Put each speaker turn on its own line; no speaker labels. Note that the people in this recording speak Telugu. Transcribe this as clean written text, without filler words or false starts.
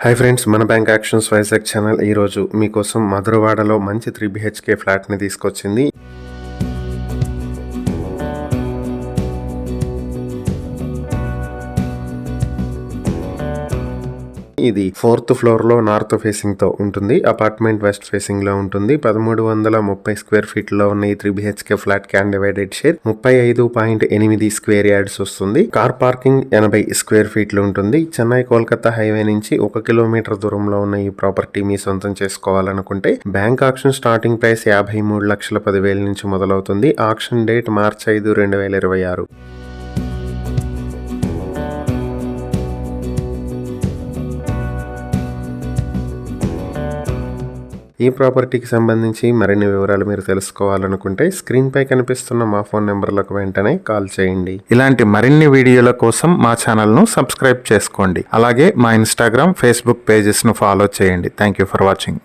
హాయ్ ఫ్రెండ్స్, మన బ్యాంక్ యాక్షన్స్ వైజాగ్ ఛానల్ ఈరోజు మీకోసం మధురవాడలో మంచి 3 BHK ఫ్లాట్ని తీసుకొచ్చింది. ఇది 4th ఫ్లోర్ లో నార్త్ ఫేసింగ్ తో ఉంటుంది. అపార్ట్మెంట్ వెస్ట్ ఫేసింగ్ లో ఉంటుంది. 1330 స్క్వేర్ ఫీట్ లో ఉన్న ఈ 3 BHK flat can divided share 35.8 square yards వస్తుంది. కార్ పార్కింగ్ 80 స్క్వేర్ ఫీట్ లో ఉంటుంది. చెన్నై కోల్కతా హైవే నుంచి 1 కిలోమీటర్ దూరంలో ఉన్న ఈ ప్రాపర్టీ మీ సొంతం చేసుకోవాలనుకుంటే బ్యాంక్ ఆక్షన్ స్టార్టింగ్ ప్రైస్ 53,10,000 నుంచి మొదలవుతుంది. ఆక్షన్ డేట్ మార్చి 5, 2026. ఈ ప్రాపర్టీకి సంబంధించి మరిన్ని వివరాలు మీరు తెలుసుకోవాలనుకుంటే స్క్రీన్ పై కనిపిస్తున్న మా ఫోన్ నెంబర్లకు వెంటనే కాల్ చేయండి. ఇలాంటి మరిన్ని వీడియోల కోసం మా ఛానల్ను సబ్స్క్రైబ్ చేసుకోండి. అలాగే మా ఇన్స్టాగ్రామ్, ఫేస్బుక్ పేజెస్ను ఫాలో చేయండి. Thank you for watching.